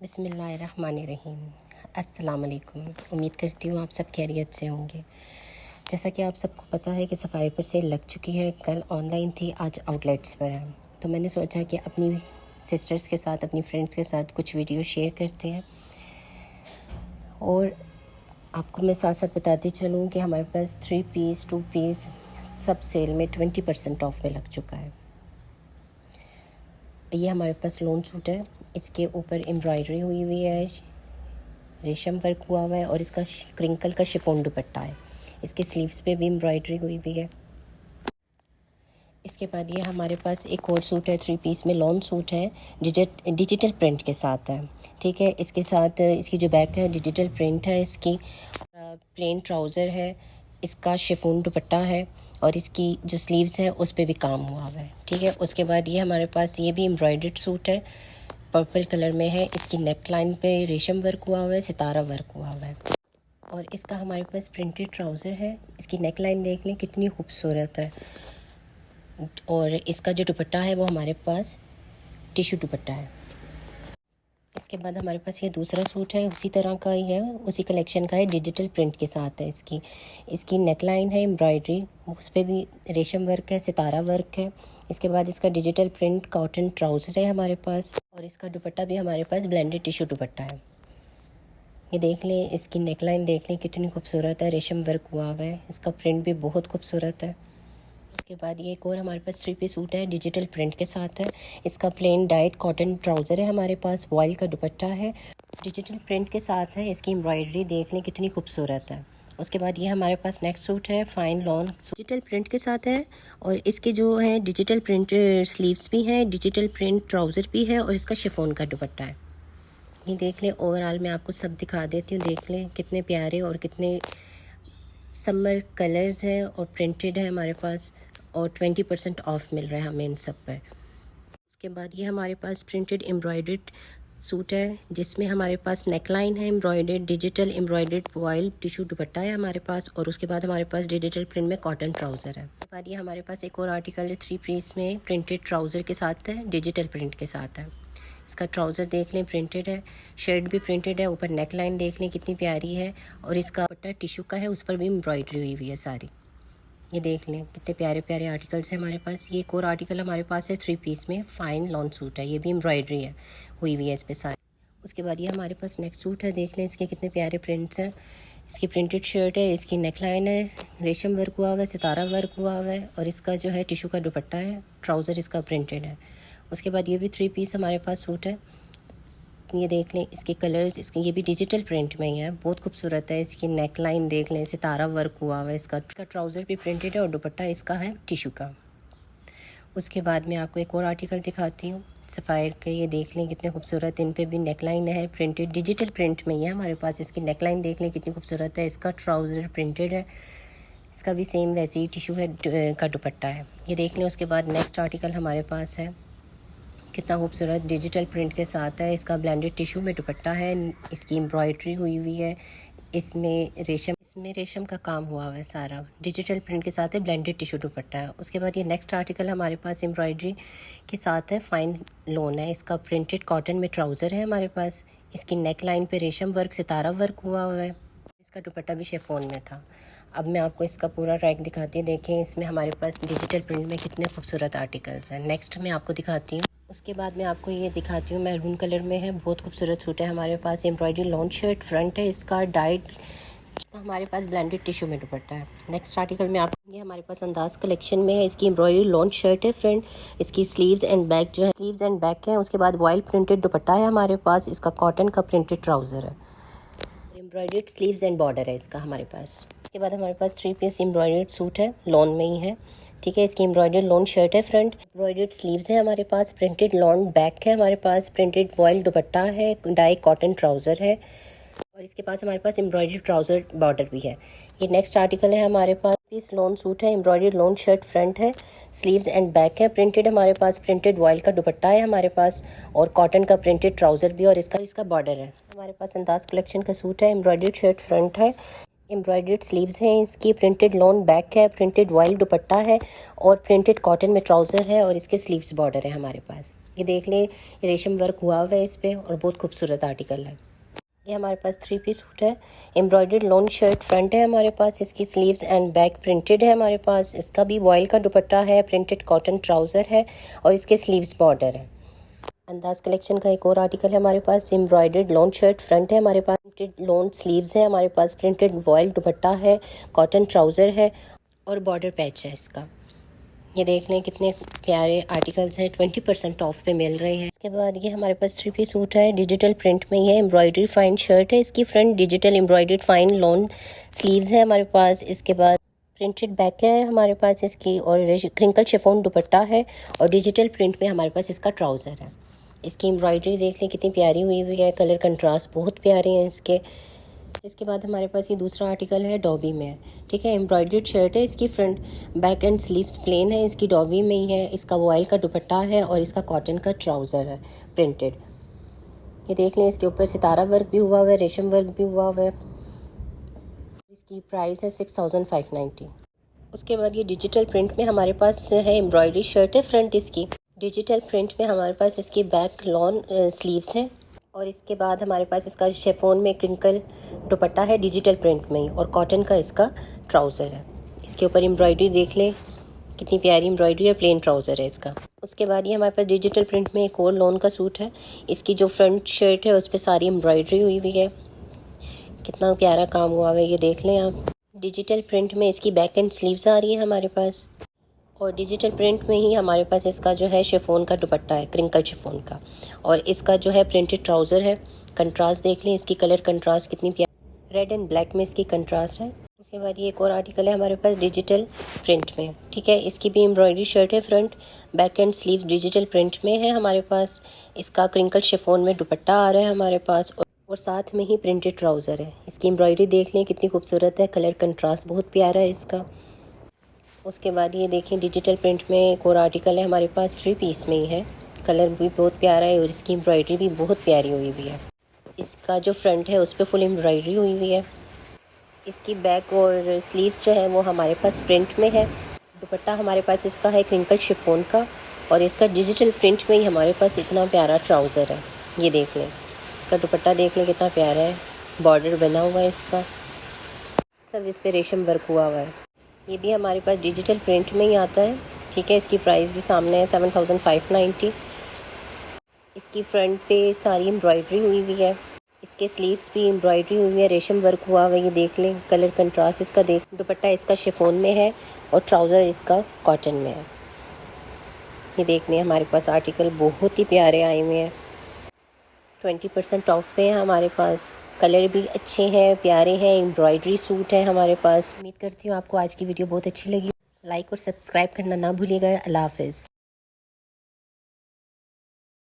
बिस्मिल्लाहिर्रहमानिर्रहीम। अस्सलाम वालेकुम। उम्मीद करती हूँ आप सब खैरियत से होंगे। जैसा कि आप सबको पता है कि सफ़ायर पर सेल लग चुकी है। कल ऑनलाइन थी, आज आउटलेट्स पर है। तो मैंने सोचा कि अपनी सिस्टर्स के साथ, अपनी फ्रेंड्स के साथ कुछ वीडियो शेयर करते हैं। और आपको मैं साथ साथ बताती चलूँ कि हमारे पास 3 पीस 2 पीस सब सेल में 20% ऑफ में लग चुका है। ये हमारे पास लॉन सूट है। इसके ऊपर एम्ब्रॉयडरी हुई हुई है, रेशम वर्क हुआ हुआ है और इसका क्रिंकल का शिफॉन दुपट्टा है। इसके स्लीव्स पे भी एम्ब्रॉयडरी हुई हुई है। इसके बाद ये हमारे पास एक और सूट है, 3 पीस में लॉन सूट है, डिजिटल प्रिंट के साथ है। ठीक है, इसके साथ इसकी जो बैक है डिजिटल प्रिंट है, इसकी प्लेन ट्राउज़र है, इसका शिफॉन दुपट्टा है और इसकी जो स्लीव्स है उस पर भी काम हुआ हुआ है। ठीक है, उसके बाद ये हमारे पास ये भी एम्ब्रॉयडर्ड सूट है, पर्पल कलर में है। इसकी नेक लाइन पे रेशम वर्क हुआ हुआ है, सितारा वर्क हुआ हुआ है और इसका हमारे पास प्रिंटेड ट्राउज़र है। इसकी नेक लाइन देख लें कितनी खूबसूरत है और इसका जो दुपट्टा है वो हमारे पास टिश्यू दुपट्टा है। इसके बाद हमारे पास ये दूसरा सूट है, उसी तरह का ही है, उसी कलेक्शन का है, डिजिटल प्रिंट के साथ है। इसकी नेक लाइन है एम्ब्रॉयडरी, उस पर भी रेशम वर्क है, सितारा वर्क है। इसके बाद इसका डिजिटल प्रिंट कॉटन ट्राउज़र है हमारे पास और इसका दुपट्टा भी हमारे पास ब्लेंडेड टिश्यू दुपट्टा है। ये देख लें, इसकी नेक लाइन देख लें कितनी खूबसूरत है, रेशम वर्क हुआ हुआ है, इसका प्रिंट भी बहुत खूबसूरत है। उसके बाद ये एक और हमारे पास 3 पीस सूट है, डिजिटल प्रिंट के साथ है। इसका प्लेन डाइट कॉटन ट्राउज़र है हमारे पास, वॉयल का दुपट्टा है, डिजिटल प्रिंट के साथ है। इसकी एम्ब्रॉयडरी देख लें कितनी खूबसूरत है। उसके बाद ये हमारे पास नेक्स्ट सूट है, फाइन लॉन डिजिटल प्रिंट के साथ है और इसके जो है डिजिटल प्रिंट स्लीव्स भी हैं, डिजिटल प्रिंट ट्राउज़र भी है और इसका शिफॉन का दुपट्टा है। ये देख लें, ओवरऑल मैं आपको सब दिखा देती हूँ। देख लें कितने प्यारे और कितने समर कलर्स हैं और प्रिंटेड है हमारे पास और 20% ऑफ मिल रहा है हमें इन सब पर। उसके बाद ये हमारे पास प्रिंटेड एम्ब्रॉयडर्ड सूट है जिसमें हमारे पास नेक लाइन है embroidered, digital embroidered vial tissue दुपट्टा है हमारे पास और उसके बाद हमारे पास डिजिटल प्रिंट में कॉटन ट्राउज़र है। उसके बाद ये हमारे पास एक और आर्टिकल है, 3 पीस में प्रिंटेड ट्राउज़र के साथ है, डिजिटल प्रिंट के साथ है। इसका ट्राउज़र देख लें प्रिंटेड है, शर्ट भी प्रिंटेड है, ऊपर नेक लाइन देख लें कितनी प्यारी है और इसका दुपट्टा टिश्यू का है, उस पर भी एम्ब्रॉयडरी हुई हुई है सारी। ये देख लें कितने प्यारे प्यारे आर्टिकल्स हैं हमारे पास। ये एक और आर्टिकल हमारे पास है, 3 पीस में फाइन लॉन सूट है, ये भी एम्ब्रॉयडरी है हुई हुई है इस पर सारी। उसके बाद ये हमारे पास नेक्स्ट सूट है, देख लें इसके कितने प्यारे प्रिंट्स हैं। इसकी प्रिंटेड शर्ट है, इसकी नेक लाइन है, रेशम वर्क हुआ हुआ है, सितारा वर्क हुआ हुआ है और इसका जो है टिश्यू का दुपट्टा है, ट्राउज़र इसका प्रिंटेड है। उसके बाद ये भी 3 पीस हमारे पास सूट है। ये देख लें इसके कलर्स, इसके ये भी डिजिटल प्रिंट में ही है, बहुत खूबसूरत है। इसकी नेक लाइन देख लें, सितारा वर्क हुआ हुआ है, इसका ट्राउज़र भी प्रिंटेड है और दुपट्टा इसका है टिश्यू का। उसके बाद मैं आपको एक और आर्टिकल दिखाती हूँ सफ़ायर के। ये देख लें कितने खूबसूरत, इन पे भी नेक लाइन है प्रिंटेड, डिजिटल प्रिंट में ही है हमारे पास। इसकी नेक लाइन देख लें कितनी खूबसूरत है, इसका ट्राउज़र प्रिंटेड है, इसका भी सेम वैसे ही टिश्यू है का दुपट्टा है। ये देख लें। उसके बाद नेक्स्ट आर्टिकल हमारे पास है, कितना खूबसूरत डिजिटल प्रिंट के साथ है, इसका ब्लेंडेड टिश्यू में दुपट्टा है, इसकी एम्ब्रॉयडरी हुई हुई है, इसमें रेशम का काम हुआ हुआ है सारा, डिजिटल प्रिंट के साथ है, ब्लेंडेड टिश्यू दुपट्टा है। उसके बाद ये नेक्स्ट आर्टिकल हमारे पास एम्ब्रॉयडरी के साथ है, फाइन लॉन है, इसका प्रिंटेड कॉटन में ट्राउज़र है हमारे पास। इसकी नेक लाइन पे रेशम वर्क, सितारा वर्क हुआ हुआ है, इसका दुपट्टा भी शिफॉन में था। अब मैं आपको इसका पूरा रैक दिखाती हूँ। देखें इसमें हमारे पास डिजिटल प्रिंट में कितने खूबसूरत आर्टिकल्स हैं। नेक्स्ट मैं आपको दिखाती हूँ। उसके बाद मैं आपको ये दिखाती हूँ, मैरून कलर में है, बहुत खूबसूरत सूट है हमारे पास। एम्ब्रॉयडरी लॉन शर्ट फ्रंट है इसका, डाइट इसका हमारे पास ब्लेंडेड टिश्यू में दुपट्टा है। नेक्स्ट आर्टिकल में आपको ये हमारे पास अंदाज कलेक्शन में है, इसकी एम्ब्रॉयडरी लॉन शर्ट है फ्रंट, इसकी स्लीव्स एंड बैक जो है स्लीव्स एंड बैक है। उसके बाद वॉयल प्रिंटेड दुपट्टा है हमारे पास, इसका कॉटन का प्रिंटेड ट्राउज़र है, एम्ब्रॉयडर्ड स्लीव्स एंड बॉर्डर है इसका हमारे पास। इसके बाद हमारे पास 3 पीस एम्ब्रॉयडर्ड सूट है, लॉन में ही है। ठीक है, इसकी एम्ब्रॉयडर्ड लॉन शर्ट है फ्रंट, एम्ब्रॉयडर्ड स्लीव्स है हमारे पास, प्रिंटेड लॉन बैक है हमारे पास, प्रिंटेड वॉयल दुपट्टा है, डाई कॉटन ट्राउज़र है और इसके पास हमारे पास एम्ब्रॉयडर्ड ट्राउज़र बॉर्डर भी है। ये नेक्स्ट आर्टिकल है हमारे पास, पीस लॉन सूट है, एम्ब्रॉयडर्ड लॉन शर्ट फ्रंट है, स्लीव्स एंड बैक है, प्रिंटेड हमारे पास, प्रिंटेड वॉयल का दुपट्टा है हमारे पास और कॉटन का प्रिंटेड ट्राउज़र भी और इसका बॉर्डर है। हमारे पास अंदाज कलेक्शन का सूट है, एम्ब्रॉयडर्ड शर्ट फ्रंट है, एम्ब्रॉयडर्ड स्लीव्स हैं इसकी, प्रिंटेड लॉन बैक है, प्रिंटेड वॉयल दुपट्टा है और प्रिंटेड कॉटन में ट्राउज़र है और इसके स्लीव्स बॉर्डर है हमारे पास। ये देख लें, रेशम वर्क हुआ हुआ है इस पर और बहुत खूबसूरत आर्टिकल है। ये हमारे पास 3 पीस सूट है, एम्ब्रॉयडर्ड लॉन शर्ट फ्रंट है हमारे पास, इसकी स्लीव्स एंड बैक प्रिंटेड है हमारे पास, इसका भी वॉयल का दुपट्टा है, प्रिंटेड कॉटन ट्राउज़र है और इसके स्लीव्स बॉर्डर है। अंदाज कलेक्शन का एक और आर्टिकल है हमारे पास, एम्ब्रॉयडर्ड लॉन शर्ट फ्रंट है हमारे पास, प्रिंटेड लॉन स्लीव्स है हमारे पास, प्रिंटेड वॉयल दुपट्टा है, कॉटन ट्राउज़र है और बॉर्डर पैच है इसका। ये देख लें कितने प्यारे आर्टिकल्स हैं, 20% ऑफ पे मिल रहे हैं। इसके बाद ये हमारे पास 3 पीस सूट है, डिजिटल प्रिंट में ये एम्ब्रॉयडरी फाइन शर्ट है, इसकी front digital embroidered fine lawn sleeves है हमारे पास। इसके बाद प्रिंटेड बैक है हमारे पास इसकी और क्रिंकल शिफॉन दुपट्टा है और डिजिटल प्रिंट में हमारे पास इसका ट्राउज़र है। इसकी एम्ब्रॉयडरी देख लें कितनी प्यारी हुई हुई है, कलर कंट्रास्ट बहुत प्यारे हैं इसके। इसके बाद हमारे पास ये दूसरा आर्टिकल है, डॉबी में है, ठीक है, एम्ब्रॉयडर्ड शर्ट है, इसकी front back and sleeves plain है, इसकी डॉबी में ही है, इसका वॉयल का दुपट्टा है और इसका कॉटन का ट्राउज़र है प्रिंटेड। ये देख लें, इसके ऊपर सितारा वर्क भी हुआ हुआ है, रेशम वर्क भी हुआ हुआ है। इसकी प्राइस है 6590। उसके बाद ये डिजिटल प्रिंट में हमारे पास है, एम्ब्रॉयडरी शर्ट है फ्रंट इसकी, डिजिटल प्रिंट में हमारे पास इसकी बैक लॉन स्लीव्स हैं और इसके बाद हमारे पास इसका शेफोन में क्रिंकल दुपट्टा है डिजिटल प्रिंट में ही और कॉटन का इसका ट्राउज़र है। इसके ऊपर एम्ब्रॉयडरी देख लें कितनी प्यारी एम्ब्रॉयडरी है, प्लेन ट्राउज़र है इसका। उसके बाद ये हमारे पास डिजिटल प्रिंट में एक और लॉन का सूट है, इसकी जो फ्रंट शर्ट है उस पर सारी एम्ब्रॉयडरी हुई हुई है, कितना प्यारा काम हुआ है, ये देख लें आप। डिजिटल प्रिंट में इसकी बैक एंड स्लीव्स आ रही है हमारे पास और डिजिटल प्रिंट में ही हमारे पास इसका जो है शिफॉन का दुपट्टा है, क्रिंकल शिफॉन का, और इसका जो है प्रिंटेड ट्राउज़र है। कंट्रास्ट देख लें इसकी, कलर कंट्रास्ट कितनी प्यारी, रेड एंड ब्लैक में इसकी कंट्रास्ट है। उसके बाद ये एक और आर्टिकल है हमारे पास डिजिटल प्रिंट में, ठीक है, इसकी भी एम्ब्रॉयडरी शर्ट है, front back and sleeve digital print में है हमारे पास, इसका क्रिंकल शिफॉन में दुपट्टा आ रहा है हमारे पास और साथ में ही प्रिंटेड ट्राउज़र है। इसकी एम्ब्रॉयडरी देख लें कितनी खूबसूरत है, कलर कंट्रास्ट बहुत प्यारा है इसका। उसके बाद ये देखें डिजिटल प्रिंट में एक और आर्टिकल है हमारे पास, 3 पीस में ही है, कलर भी बहुत प्यारा है और इसकी एम्ब्रॉयडरी भी बहुत प्यारी हुई हुई है। इसका जो फ्रंट है उस पर फुल एम्ब्रॉयडरी हुई हुई है। इसकी बैक और स्लीव्स जो है वो हमारे पास प्रिंट में है। दुपट्टा हमारे पास इसका है क्रिंकल शिफॉन का और इसका डिजिटल प्रिंट में ही हमारे पास इतना प्यारा ट्राउज़र है। ये देख लें, इसका दुपट्टा देख लें कितना प्यारा है, बॉर्डर बना हुआ है इसका, सब इस पर रेशम वर्क हुआ हुआ है। ये भी हमारे पास डिजिटल प्रिंट में ही आता है, ठीक है, इसकी प्राइस भी सामने है 7590। इसकी फ्रंट पे सारी एम्ब्रॉयडरी हुई हुई है, इसके स्लीव्स भी एम्ब्रॉयडरी हुई है, रेशम वर्क हुआ हुआ है, ये देख लें, कलर कंट्रास्ट इसका देख। दुपट्टा इसका शिफॉन में है और ट्राउज़र इसका कॉटन में है। ये देख लें, हमारे पास आर्टिकल बहुत ही प्यारे आए हुए हैं, 20% ऑफ पे है हमारे पास, कलर भी अच्छे हैं, प्यारे हैं, एम्ब्रॉयडरी सूट है हमारे पास। उम्मीद करती हूँ आपको आज की वीडियो बहुत अच्छी लगी। लाइक और सब्सक्राइब करना ना भूलिएगा। अल्लाह हाफ़िज़।